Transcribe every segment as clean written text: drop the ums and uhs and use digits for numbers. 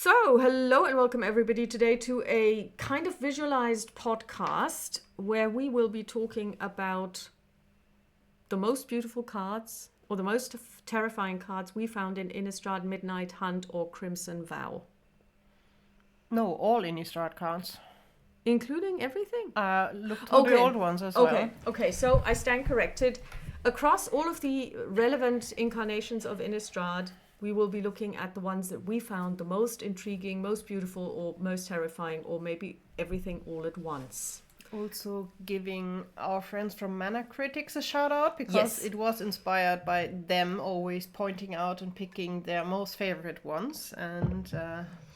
So, hello and welcome everybody today to a kind of visualized podcast where we will be talking about the most beautiful cards or the most terrifying cards we found in Innistrad, Midnight Hunt or Crimson Vow. No, all Innistrad cards. Including everything? Look through the old ones as well. Okay, so I stand corrected. Across all of the relevant incarnations of Innistrad, we will be looking at the ones that we found the most intriguing, most beautiful, or most terrifying, or maybe everything all at once. Also giving our friends from Mana Critics a shout out because it was inspired by them always pointing out and picking their most favorite ones. And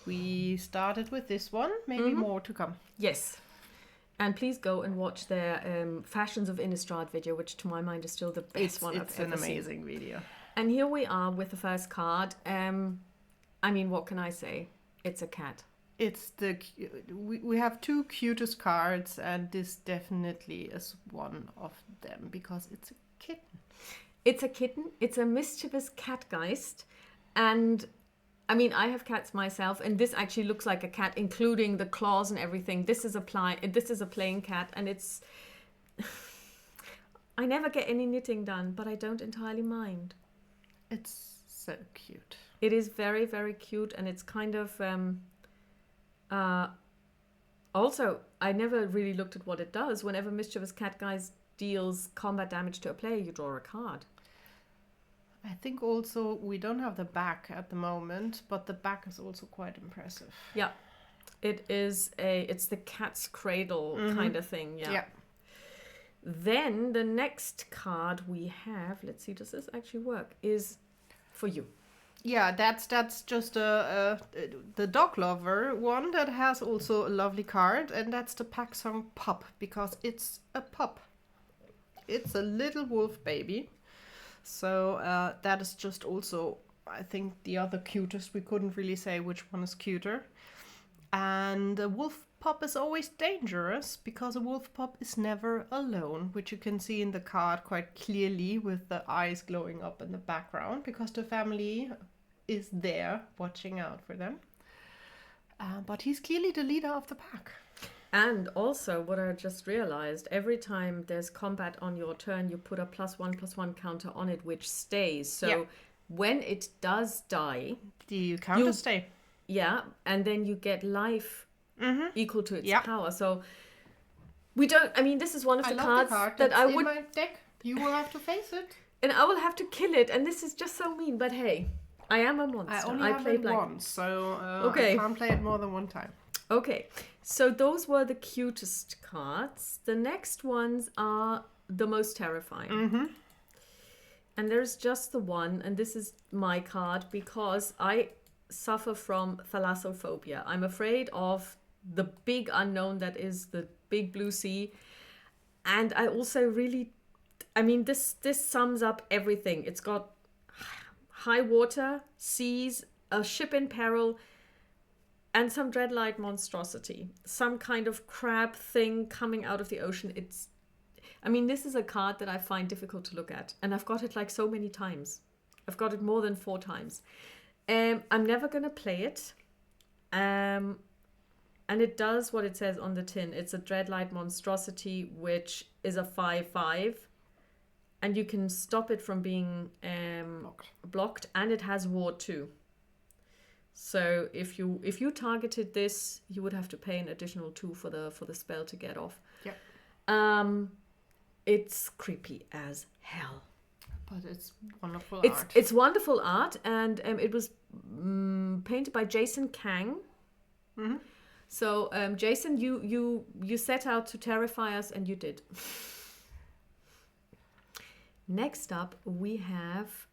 we started with this one, maybe more to come. Yes. And please go and watch their Fashions of Innistrad video, which to my mind is still the best one I've ever seen. It's an amazing video. And here we are with the first card. I mean, what can I say? It's a cat. We have two cutest cards, and this definitely is one of them because it's a kitten. It's a kitten. It's a mischievous catgeist. And I mean, I have cats myself, and this actually looks like a cat, including the claws and everything. This is a playing cat, and it's... I never get any knitting done, but I don't entirely mind. It's so cute. It is very, very cute, and it's kind of... Also, I never really looked at what it does. Whenever Mischievous Catgeist deals combat damage to a player, you draw a card. I think also we don't have the back at the moment, but the back is also quite impressive. Yeah, it's the cat's cradle kind of thing. Yeah. Then the next card we have, let's see, does this actually work? Is for you. Yeah, that's just the dog lover one that has also a lovely card, and that's the Paxong pup because it's a pup. It's a little wolf baby. So that is just also, I think, the other cutest. We couldn't really say which one is cuter. And a wolf pup is always dangerous because a wolf pup is never alone, which you can see in the card quite clearly with the eyes glowing up in the background because the family is there watching out for them. But he's clearly the leader of the pack. And also, what I just realized, every time there's combat on your turn, you put a +1/+1 counter on it, which stays. So when it does die... The counter stay. Yeah, and then you get life equal to its power. So we don't... I mean, this is one of the cards that I would... in my deck. You will have to face it. And I will have to kill it. And this is just so mean. But hey, I am a monster. I only have it once, so I can't play it more than one time. Okay, so those were the cutest cards. The next ones are the most terrifying. And there's just the one, and this is my card because I suffer from thalassophobia. I'm afraid of the big unknown that is the big blue sea. And I also really, I mean, this sums up everything. It's got high water, seas, a ship in peril, and some dreadlight monstrosity. Some kind of crab thing coming out of the ocean. This is a card that I find difficult to look at. And I've got it like so many times. I've got it more than 4 times. I'm never going to play it. And it does what it says on the tin. It's a dreadlight monstrosity, which is a 5/5. And you can stop it from being blocked. And it has ward too. So if you targeted this, you would have to pay an additional 2 for the spell to get off. Yeah. It's creepy as hell. But it's wonderful art. It's wonderful art, and it was painted by Jason Kang. So Jason, you set out to terrify us, and you did. Next up, we have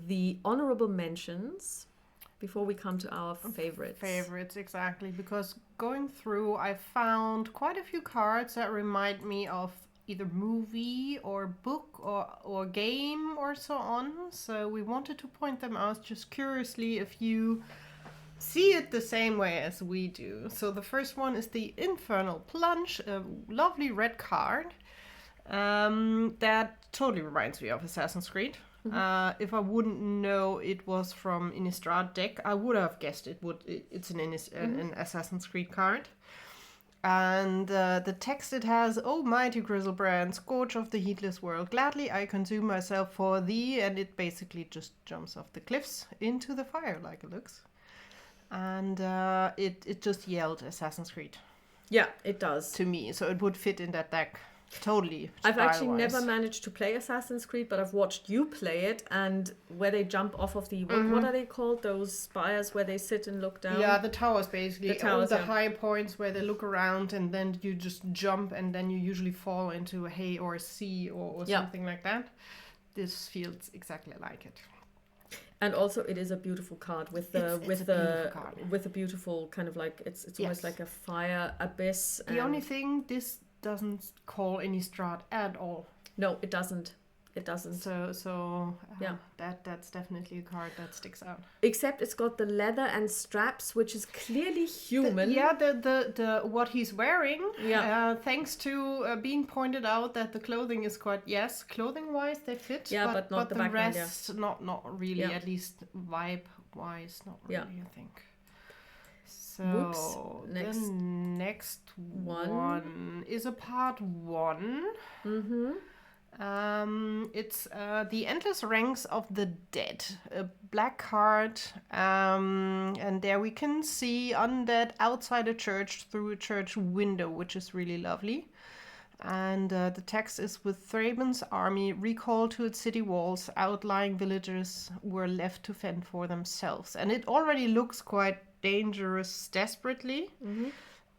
the honorable mentions before we come to our favorites. Favorites, exactly. Because going through, I found quite a few cards that remind me of either movie or book or game or so on. So we wanted to point them out just curiously if you see it the same way as we do. So the first one is the Infernal Plunge, a lovely red card that totally reminds me of Assassin's Creed. If I wouldn't know it was from Innistrad deck, I would have guessed it's an Assassin's Creed card. And the text it has, "Oh mighty Grizzlebrand, scourge of the heatless world, gladly I consume myself for thee," and it basically just jumps off the cliffs into the fire, like it looks. And it just yelled Assassin's Creed. Yeah, it does. To me, so it would fit in that deck. Totally. I've actually never managed to play Assassin's Creed, but I've watched you play it, and where they jump off of the what are they called? Those spires where they sit and look down. Yeah, the towers basically. The towers, all the high points where they look around, and then you just jump, and then you usually fall into a hay or a sea or something like that. This feels exactly like it. And also, it is a beautiful card with a beautiful kind of like it's almost like a fire abyss. The only thing, this doesn't call Innistrad at all. No, it doesn't. It doesn't. So yeah, that's definitely a card that sticks out. Except it's got the leather and straps, which is clearly human. The what he's wearing. Yeah. Thanks to being pointed out that the clothing is quite clothing wise they fit. Yeah, but not the background. Rest, not really. Yeah. At least vibe wise, not really. I think. So the next one is a part 1. Mm-hmm. It's the Endless Ranks of the Dead, a black card, and there we can see undead outside a church through a church window, which is really lovely. And the text is, "With Thraben's army recalled to its city walls, outlying villagers were left to fend for themselves." And it already looks quite dangerous desperately. Mm-hmm.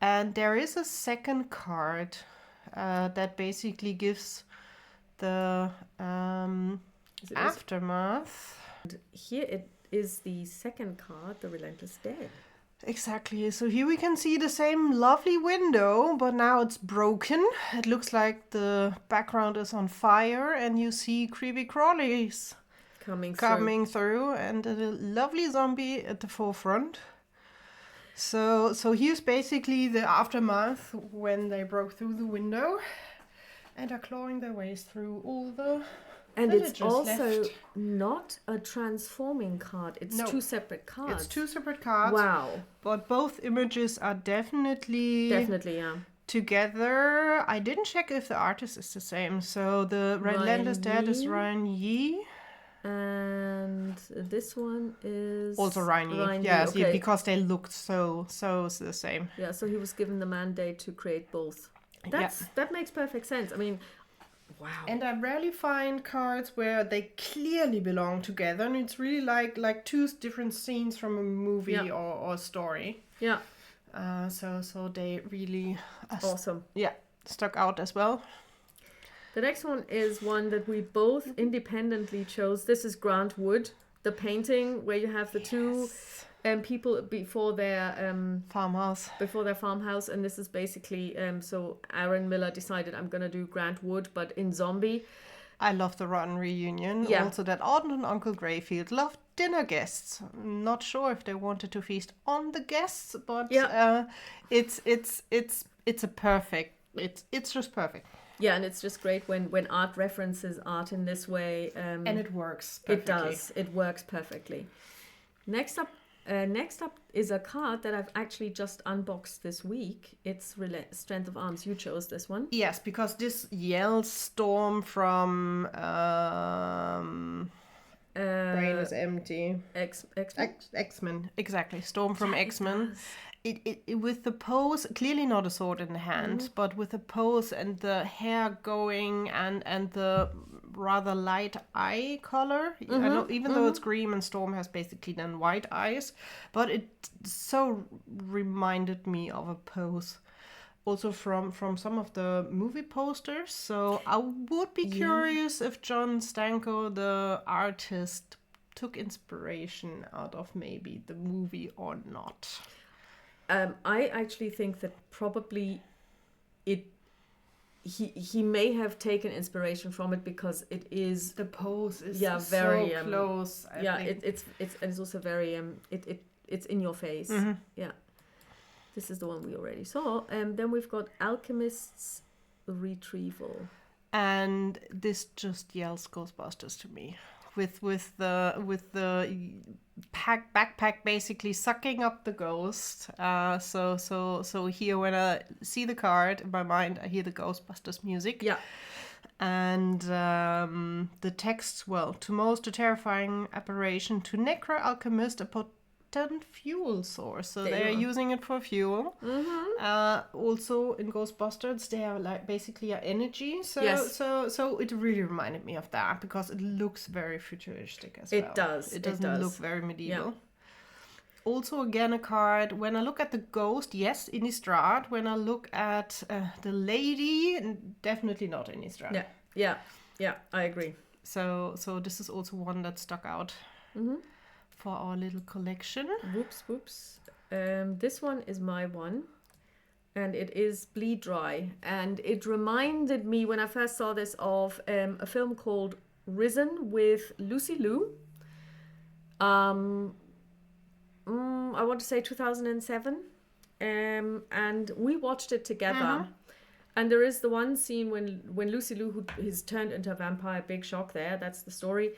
And there is a second card that basically gives the aftermath. And here it is the second card, the Relentless Dead. Exactly. So here we can see the same lovely window, but now it's broken. It looks like the background is on fire, and you see creepy crawlies coming through, and a lovely zombie at the forefront. So here's basically the aftermath when they broke through the window and are clawing their ways through all the and villagers it's also left. Not a transforming card. It's two separate cards. It's two separate cards. Wow. But both images are definitely together. I didn't check if the artist is the same. So the Relentless Dead is Ryan Yee. And this one is also Ryan Yee. Yeah, okay. Because they looked so the same. Yeah, so he was given the mandate to create both. That makes perfect sense. I mean, wow. And I rarely find cards where they clearly belong together, and it's really like two different scenes from a movie or a story. Yeah. So they really awesome. Yeah, stuck out as well. The next one is one that we both independently chose. This is Grant Wood, the painting where you have the two people before their farmhouse. And this is basically so Aaron Miller decided, I'm gonna do Grant Wood, but in zombie. I love the Rotten Reunion. Yeah. Also that Auden and Uncle Greyfield loved dinner guests. Not sure if they wanted to feast on the guests, but it's a perfect. It's just perfect. Yeah, and it's just great when art references art in this way. And it works perfectly. It does. It works perfectly. Next up is a card that I've actually just unboxed this week. It's Strength of Arms. You chose this one. Yes, because this yells Storm from Brain is Empty. X-Men. Exactly. Storm from X-Men. It with the pose, clearly not a sword in the hand, but with the pose and the hair going and the rather light eye color. I know, even though it's green and Storm has basically then white eyes, but it so reminded me of a pose. Also from some of the movie posters. So I would be curious if John Stanko, the artist, took inspiration out of maybe the movie or not. I actually think that probably he may have taken inspiration from it because it is the pose is very so close. I think. It's also very it's in your face. Mm-hmm. Yeah, this is the one we already saw. Then we've got Alchemist's Retrieval, and this just yells Ghostbusters to me. with the backpack basically sucking up the ghost. So here when I see the card in my mind, I hear the Ghostbusters music. Yeah. And the text, well, to most a terrifying apparition, to necro alchemist a potent fuel source. So they're using it for fuel. Also in Ghostbusters, they are like basically a energy. So Yes. so it really reminded me of that because it looks very futuristic as well. It does. It doesn't does. look very medieval. Yeah. Also, again, a card. When I look at the ghost, yes, Innistrad. When I look at the lady, definitely not Innistrad. Yeah, I agree. So this is also one that stuck out for our little collection. Whoops. This one is my one, and it is Bleed Dry. And it reminded me, when I first saw this, of a film called Risen with Lucy Liu. I want to say 2007, and we watched it together. And there is the one scene when Lucy Liu, who is turned into a vampire, big shock there, that's the story,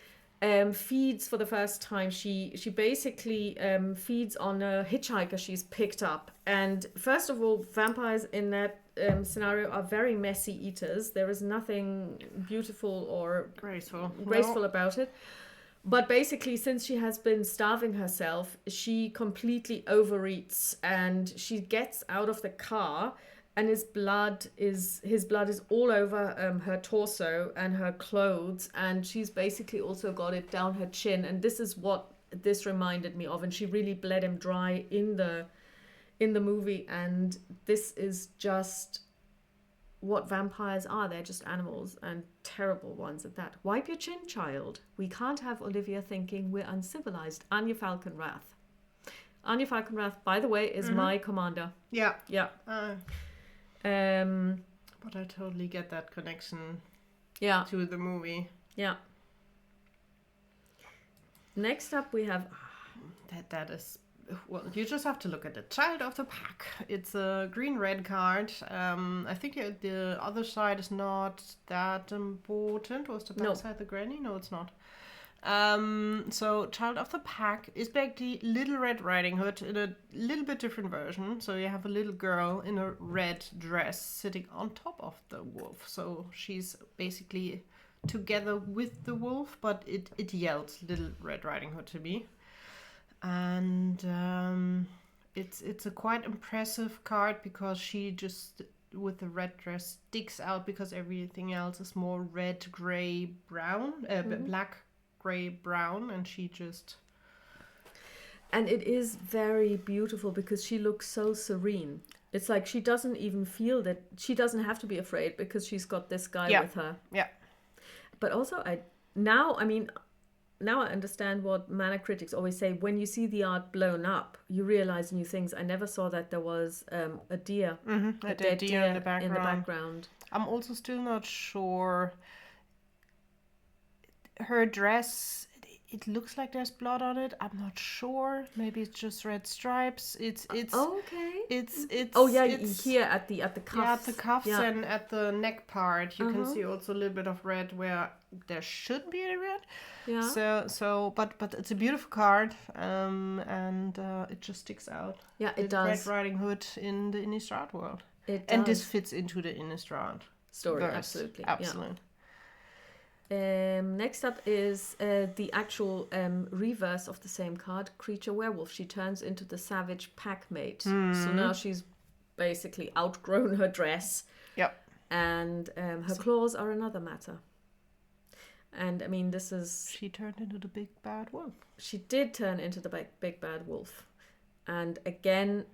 feeds for the first time. She basically feeds on a hitchhiker she's picked up. And first of all, vampires in that scenario are very messy eaters. There is nothing beautiful or graceful about it. But basically, since she has been starving herself, she completely overeats, and she gets out of the car, and his blood is all over her torso and her clothes, and she's basically also got it down her chin. And this is what this reminded me of, and she really bled him dry in the movie. And this is just what vampires are. They're just animals, and terrible ones at that. Wipe your chin, child. We can't have Olivia thinking we're uncivilized. Anya Falconrath. Anya Falconrath, by the way, is my commander. Yeah. But I totally get that connection to the movie. Yeah. Next up we have... That is... Well, you just have to look at the Child of the Pack. It's a green-red card. I think the other side is not that important. Was the back side the granny? No, it's not. So Child of the Pack is basically Little Red Riding Hood in a little bit different version. So you have a little girl in a red dress sitting on top of the wolf. So she's basically together with the wolf, but it yelled Little Red Riding Hood to me. And it's a quite impressive card because she just, with the red dress, sticks out because everything else is more red, gray, brown, black, gray, brown, and she just... And it is very beautiful because she looks so serene. It's like she doesn't even feel that... She doesn't have to be afraid because she's got this guy with her. Yeah. But also, now I understand what mana critics always say. When you see the art blown up, you realize new things. I never saw that there was a deer, a dead deer in the background. I'm also still not sure. Her dress, it looks like there's blood on it. I'm not sure. Maybe it's just red stripes. It's okay. It's here at the cuffs. Yeah, at the cuffs and at the neck part. You can see also a little bit of red where there should be any red. Yeah. So, but it's a beautiful card, and it just sticks out. Yeah, it does. Red Riding Hood in the Innistrad world. It does. And this fits into the Innistrad story. verse. Absolutely. Absolutely. Yeah. Next up is the actual reverse of the same card, Creature Werewolf. She turns into the savage packmate. So now she's basically outgrown her dress. Yep. And her claws are another matter. And I mean, this is... She turned into the big bad wolf. She did turn into the big bad wolf. And again,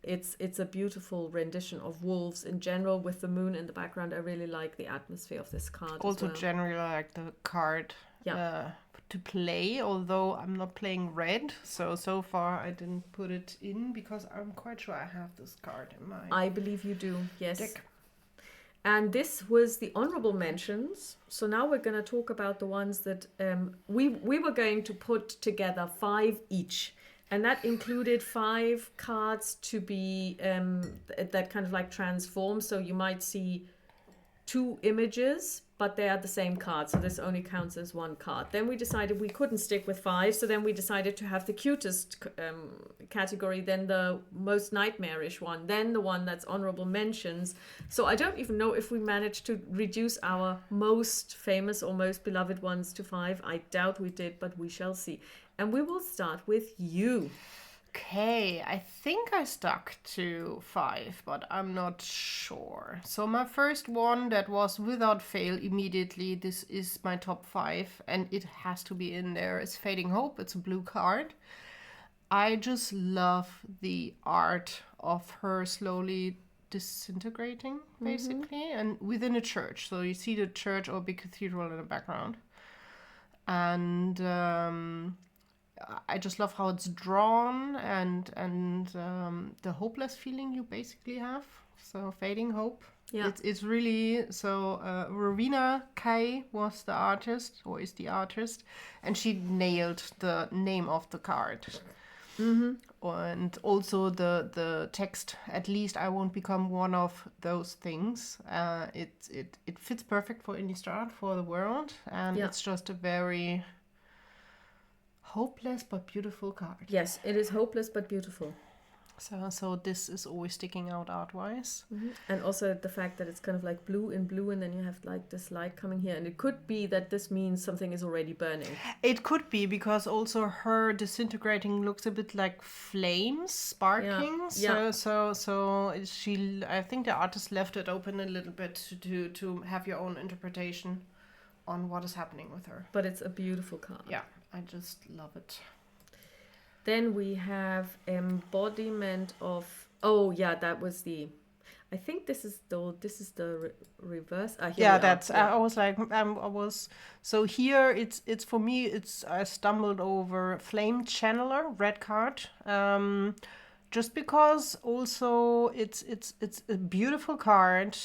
it's a beautiful rendition of wolves in general with the moon in the background. I really like the atmosphere of this card. Also, as well. generally like the card to play, although I'm not playing red. So far I didn't put it in because I'm quite sure I have this card in my I believe you do, yes. deck. And this was the honorable mentions. So now we're going to talk about the ones that we were going to put together 5 each. And that included 5 cards to be that kind of like transform. So you might see 2 images but they are the same card, so this only counts as one card. Then we decided we couldn't stick with 5, so then we decided to have the cutest category, then the most nightmarish one, then the one that's honorable mentions. So I don't even know if we managed to reduce our most famous or most beloved ones to 5. I doubt we did, but we shall see. And we will start with you. Okay, I think I stuck to 5, but I'm not sure. So my first one that was without fail immediately, this is my top 5, and it has to be in there, is Fading Hope. It's a blue card. I just love the art of her slowly disintegrating, basically, and within a church. So you see the church or big cathedral in the background. And I just love how it's drawn and the hopeless feeling you basically have. So Fading Hope. Yeah. It's really, so Rowena Kai was the artist, or is the artist, and she nailed the name of the card. And also the text, at least I won't become one of those things. It fits perfect for Innistrad, for the world, and it's just a very hopeless but beautiful card. Yes, it is hopeless but beautiful. So this is always sticking out art-wise. And also the fact that it's kind of like blue in blue, and then you have like this light coming here, and it could be that this means something is already burning. It could be, because also her disintegrating looks a bit like flames sparking. So she, I think the artist left it open a little bit to have your own interpretation on what is happening with her. But it's a beautiful card. Yeah, I just love it. Then we have embodiment of. Oh yeah, that was the. I think this is the reverse. That's. I was like, So here it's for me. It's I stumbled over Flame Channeler, red card. Just because also it's a beautiful card.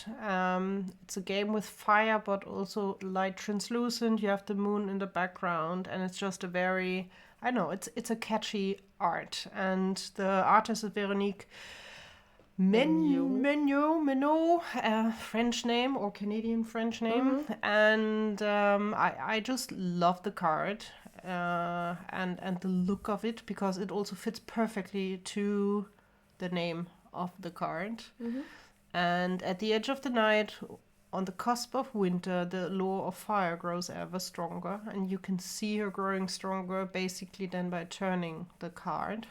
It's a game with fire, but also light translucent. You have the moon in the background, and it's just a very, I know, it's a catchy art. And the artist is Veronique Menot, French name or Canadian French name. And I just love the card. And the look of it, because it also fits perfectly to the name of the card. And at the edge of the night, on the cusp of winter, the law of fire grows ever stronger, and you can see her growing stronger basically then by turning the card,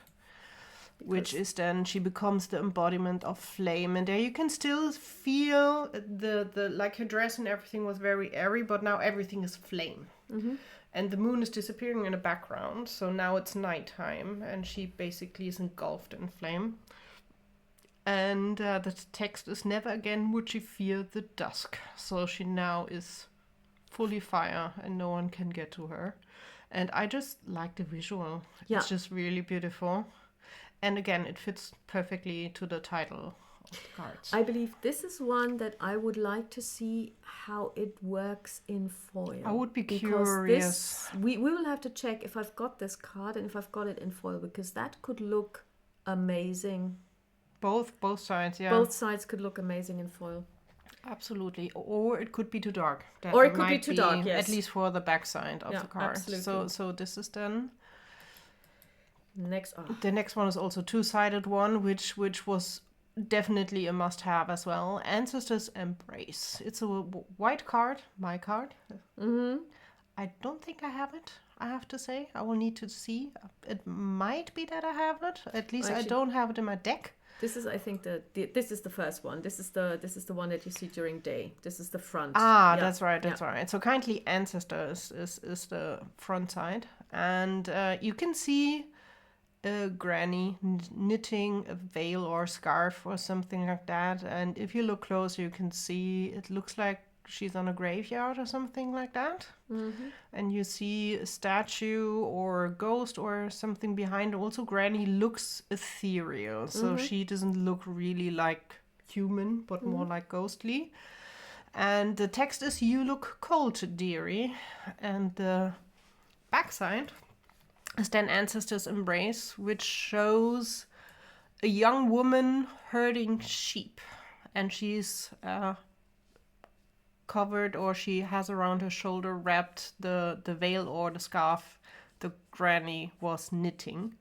which is then she becomes the embodiment of flame. And there you can still feel the like her dress and everything was very airy, but now everything is flame. And the moon is disappearing in the background, so now it's nighttime, and she basically is engulfed in flame. And the text is, never again would she fear the dusk. So she now is fully fire, and no one can get to her. And I just like the visual. Yeah. It's just really beautiful. And again, it fits perfectly to the title of the cards. I believe this is one that I would like to see how it works in foil. I would be because curious. We will have to check if I've got this card and if I've got it in foil, because that could look amazing. Both sides, yeah. Both sides could look amazing in foil. Absolutely. Or it could be too dark. That Or it could be might too dark, yes. At least for the backside of the card. Absolutely. So this is then... Next. The next one is also two-sided one, which was definitely a must-have as well. Ancestors Embrace. It's a white card, my card. I don't think I have it, I have to say. I will need to see. It might be that I have it. At least I don't have it in my deck. This is, I think, this is the first one. This is the one that you see during day. This is the front. That's right. So Kindly Ancestors is the front side, and you can see a granny knitting a veil or scarf or something like that. And if you look closer, you can see it looks like she's on a graveyard or something like that. And you see a statue or a ghost or something behind. Also, Granny looks ethereal, so she doesn't look really like human, but more like ghostly. And the text is, "You look cold, dearie." And the backside is then Ancestors Embrace, which shows a young woman herding sheep. And she's covered, or she has around her shoulder wrapped the veil or the scarf the granny was knitting.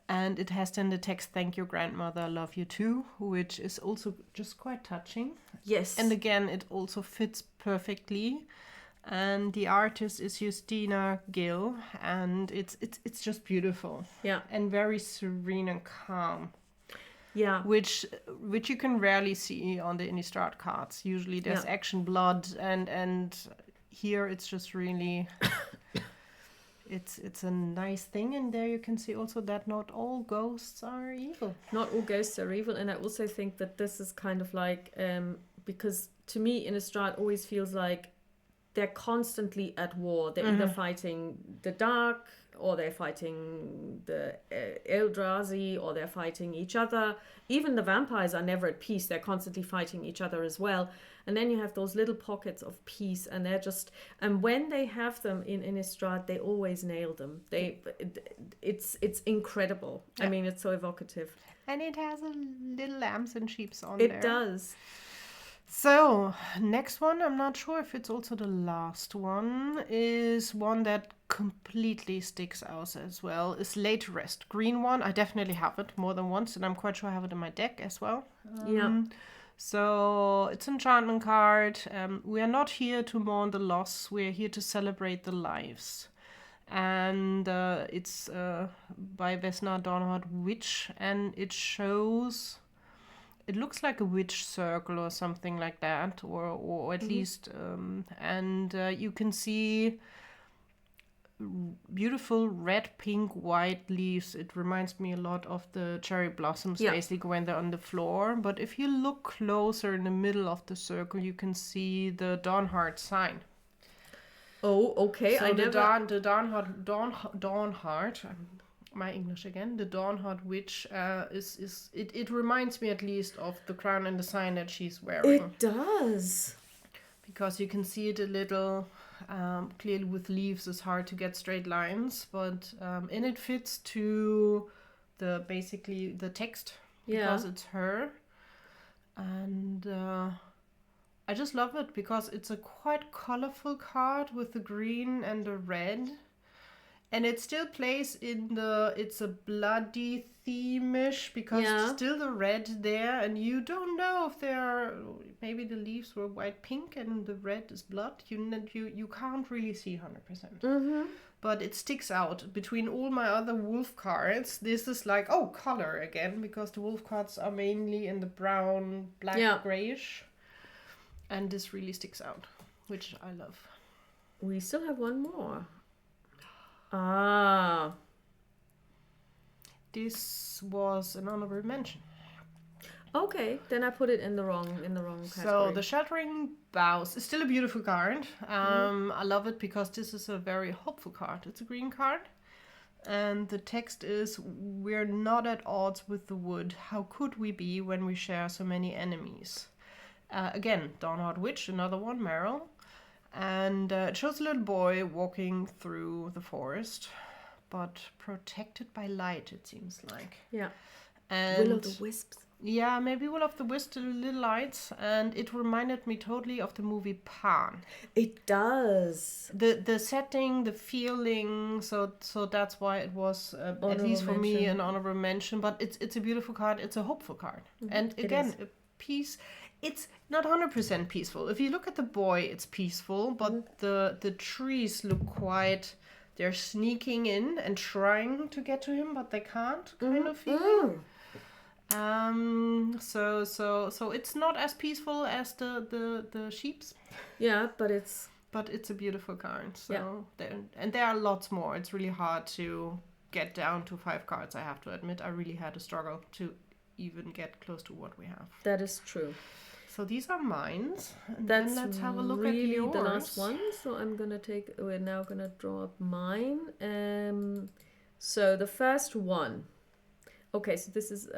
And it has then the text, "Thank you, grandmother, love you too," which is also just quite touching. Yes. And again, it also fits perfectly. And the artist is Justina Gill, and it's just beautiful. Yeah. And very serene and calm. Yeah. Which you can rarely see on the Innistrad cards. Usually there's action, blood, and here it's just really it's a nice thing. And there you can see also that not all ghosts are evil. Not all ghosts are evil, and I also think that this is kind of like because to me Innistrad always feels like they're constantly at war. They're either fighting the dark, or they're fighting the Eldrazi, or they're fighting each other. Even the vampires are never at peace. They're constantly fighting each other as well. And then you have those little pockets of peace, and they're just... And when they have them in Innistrad, they always nail them. It's incredible. Yeah. I mean, it's so evocative. And it has a little lambs and sheeps on there. It does. So, next one, I'm not sure if it's also the last one, is one that completely sticks out as well, is Late Rest. Green one, I definitely have it more than once, and I'm quite sure I have it in my deck as well. So, it's an enchantment card. We are not here to mourn the loss, we are here to celebrate the lives. And it's by Vesna Dawnhard Witch, and it shows... It looks like a witch circle or something like that, or at least, and you can see beautiful red, pink, white leaves. It reminds me a lot of the cherry blossoms, basically, when they're on the floor. But if you look closer in the middle of the circle, you can see the Dawnhard sign. Oh, okay. So the Dawnhard. My English again. The Dawnhard Witch it reminds me at least of the crown and the sign that she's wearing. It does. Because you can see it a little clearly with leaves. It's hard to get straight lines, but and it fits to basically the text because it's her. And I just love it because it's a quite colorful card with the green and the red. And it still plays in it's a bloody theme-ish because it's still the red there, and you don't know if maybe the leaves were white pink and the red is blood. You can't really see 100%. But it sticks out. Between all my other wolf cards, this is like, color again, because the wolf cards are mainly in the brown, black, grayish. And this really sticks out, which I love. We still have one more. This was an honorable mention. Okay, then I put it in the wrong category. So the Sheltering Boughs is still a beautiful card. I love it because this is a very hopeful card. It's a green card. And the text is, "We're not at odds with the wood. How could we be when we share so many enemies?" Again, Dawnhard Witch, another one, Meryl. And it shows a little boy walking through the forest, but protected by light, it seems like. Yeah. And Will of the Wisps. Yeah, maybe Will of the Wisps, little lights. And it reminded me totally of the movie Pan. It does. The setting, the feeling, so that's why it was, at least for me, an honorable mention. But it's a beautiful card. It's a hopeful card. And again, a piece... It's not 100% peaceful. If you look at the boy, it's peaceful, but the trees look quite... They're sneaking in and trying to get to him, but they can't, kind of feeling. So it's not as peaceful as the sheeps. Yeah, but it's a beautiful card. So there are lots more. It's really hard to get down to 5 cards, I have to admit. I really had a struggle to even get close to what we have. That is true. So these are mine. That's let's have a look really at yours. The last one. So we're now gonna draw up mine. So the first one. Okay, so this is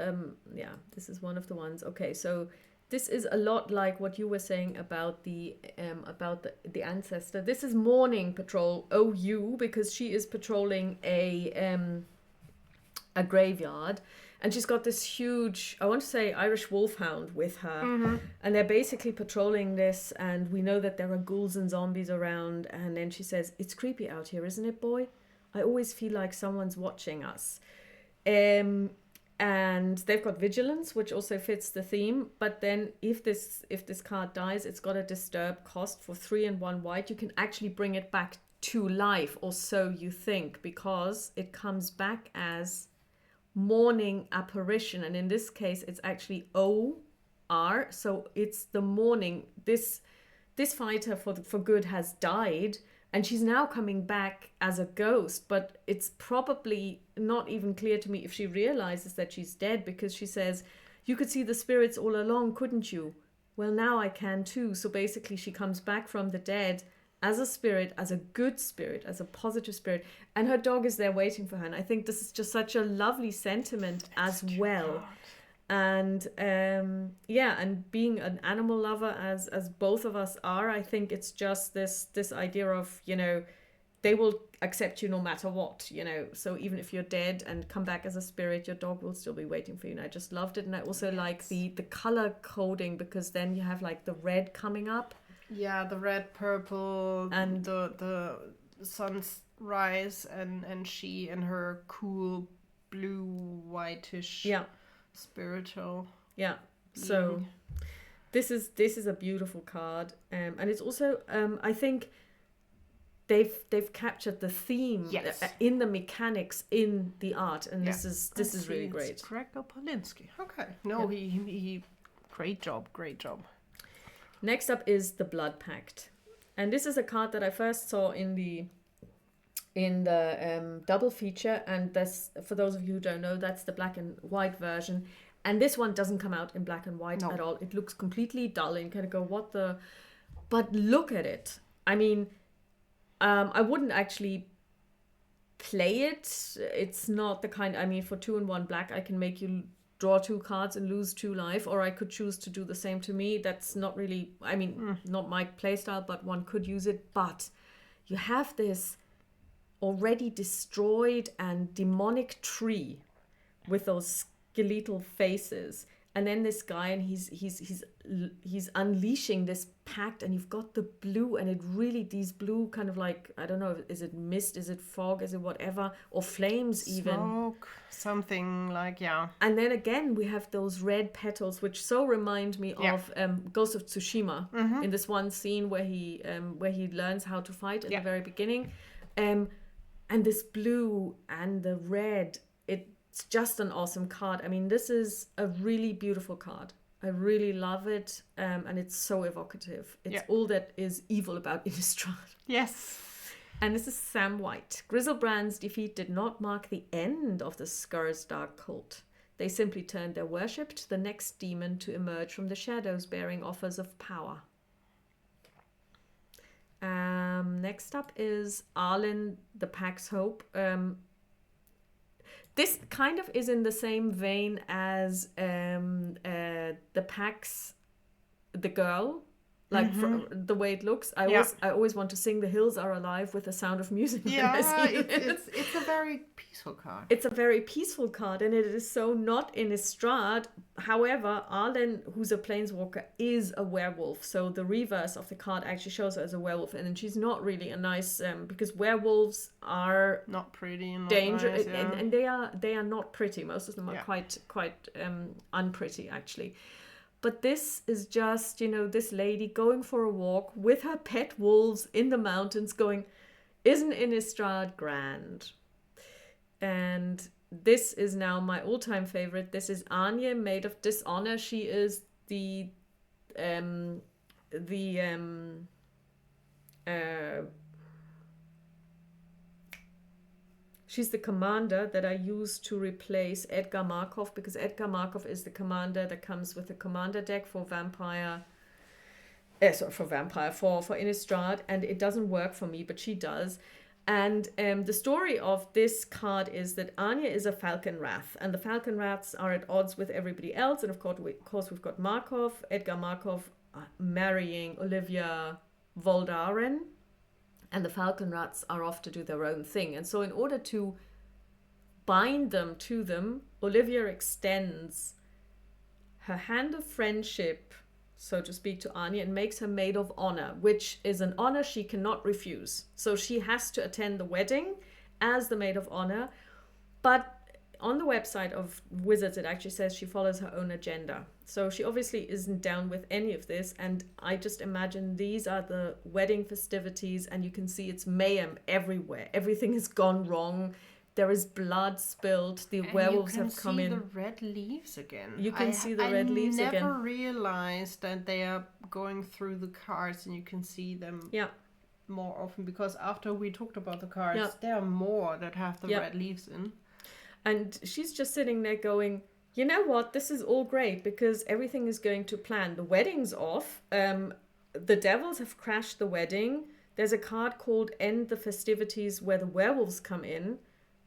this is one of the ones. Okay, so this is a lot like what you were saying about the ancestor. This is Morning Patrol OU because she is patrolling a graveyard. And she's got this huge, I want to say, Irish wolfhound with her. And they're basically patrolling this. And we know that there are ghouls and zombies around. And then she says, it's creepy out here, isn't it, boy? I always feel like someone's watching us. And they've got vigilance, which also fits the theme. But then if this card dies, it's got a disturb cost for 3 and 1 white. You can actually bring it back to life, or so you think, because it comes back as morning apparition, and in this case it's actually OR, so it's the morning. This fighter for good has died, and she's now coming back as a ghost, but it's probably not even clear to me if she realizes that she's dead, because she says, you could see the spirits all along, couldn't you? Well, now I can too. So basically she comes back from the dead as a spirit, as a good spirit, as a positive spirit, and her dog is there waiting for her. And I think this is just such a lovely sentiment as well. And and being an animal lover as both of us are, I think it's just this idea of, you know, they will accept you no matter what, you know. So even if you're dead and come back as a spirit, your dog will still be waiting for you. And I just loved it. And I also like the color coding, because then you have like the red coming up. Yeah, the red, purple, and the sunrise, and she and her cool blue, whitish, spiritual. Yeah. So this is a beautiful card, and it's also I think they've captured the theme in the mechanics in the art, and this is really great. Gregor Polinsky. Okay. No, he great job. Next up is the Blood Pact, and this is a card that I first saw in the double feature, and this, for those of you who don't know, that's the black and white version, and this one doesn't come out in black and white at all. It looks completely dull, and you kind of go, what the... But look at it. I mean, I wouldn't actually play it. It's not the kind... I mean, for 2 and 1 black, I can make you draw 2 cards and lose 2 life, or I could choose to do the same to me. That's not really, I mean, not my playstyle, but one could use it. But you have this already destroyed and demonic tree with those skeletal faces, and then this guy, and he's unleashing this pact, and you've got the blue, and it really, these blue kind of like, I don't know, is it mist, is it fog, is it whatever, or flames even, smoke, something like, and then again we have those red petals, which so remind me of Ghost of Tsushima, in this one scene where he learns how to fight at the very beginning, and this blue and the red, it's just an awesome card. I mean, this is a really beautiful card. I really love it, and it's so evocative. It's all that is evil about Innistrad. Yes. And this is Sam White. Griselbrand's defeat did not mark the end of the Skur's dark cult. They simply turned their worship to the next demon to emerge from the shadows, bearing offers of power. Next up is Arlen, the Pack's Hope. This kind of is in the same vein as the Pack's The Girl, like the way it looks. I always want to sing "The Hills Are Alive" with the sound of music. It's a very peaceful card. It's a very peaceful card, and it is so not Innistrad. However, Arlen, who's a planeswalker, is a werewolf. So the reverse of the card actually shows her as a werewolf, and then she's not really a nice because werewolves are not pretty and dangerous, nice, and they are not pretty. Most of them are quite unpretty actually. But this is just, you know, this lady going for a walk with her pet wolves in the mountains going, isn't Innistrad grand? And this is now my all-time favorite. This is Anya, Maid of Dishonor. She is she's the commander that I use to replace Edgar Markov, because Edgar Markov is the commander that comes with the commander deck for for Innistrad, and it doesn't work for me, but she does. And the story of this card is that Anya is a Falcon Wrath, and the Falcon Wraths are at odds with everybody else. And of course we've got Markov, Edgar Markov marrying Olivia Voldaren, and the Falcon Rats are off to do their own thing. And so in order to bind them to them, Olivia extends her hand of friendship, so to speak, to Anya and makes her maid of honor, which is an honor she cannot refuse. So she has to attend the wedding as the maid of honor. But on the website of Wizards, it actually says she follows her own agenda. So she obviously isn't down with any of this. And I just imagine these are the wedding festivities, and you can see it's mayhem everywhere. Everything has gone wrong. There is blood spilled. The werewolves have come in. You can see the red leaves again. You can see the red leaves again. I never realized that they are going through the cards and you can see them more often, because after we talked about the cards, there are more that have the red leaves in. And she's just sitting there going, you know what? This is all great because everything is going to plan. The wedding's off. The devils have crashed the wedding. There's a card called End the Festivities where the werewolves come in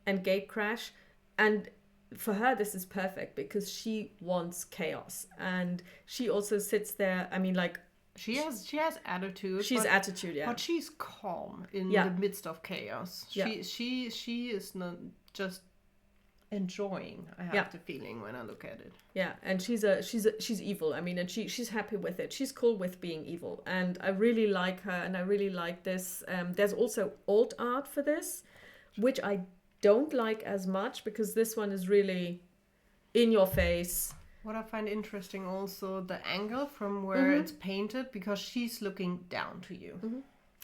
and gate crash. And for her, this is perfect because she wants chaos. And she also sits there. I mean, like, she has attitude. She's attitude, yeah. But she's calm in the midst of chaos. Yeah. She is not just enjoying, I have the feeling when I look at it. Yeah, and she's evil. I mean, and she's happy with it. She's cool with being evil. And I really like her, and I really like this. There's also alt art for this, which I don't like as much because this one is really in your face. What I find interesting also, the angle from where it's painted, because she's looking down to you. Mm-hmm.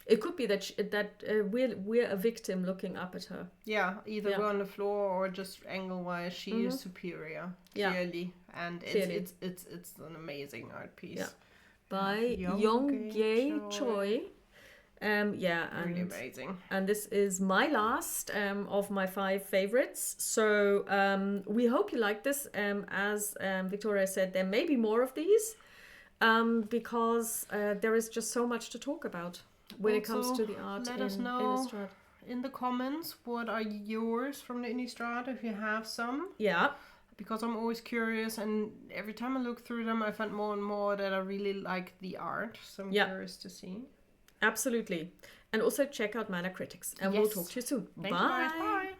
It could be that we're a victim looking up at her. Yeah, either we're on the floor or just angle-wise, she is superior, clearly. And it's an amazing art piece. Yeah. By Yongye Choi. And really amazing. And this is my last of my 5 favorites. So we hope you like this. As Victoria said, there may be more of these because there is just so much to talk about when it comes to the art. Let us know Innistrad in the comments what are yours from the Innistrad if you have some. Yeah. Because I'm always curious, and every time I look through them, I find more and more that I really like the art. So I'm curious to see. Absolutely. And also check out Mana Critics. And we'll talk to you soon. Thank you guys. Bye.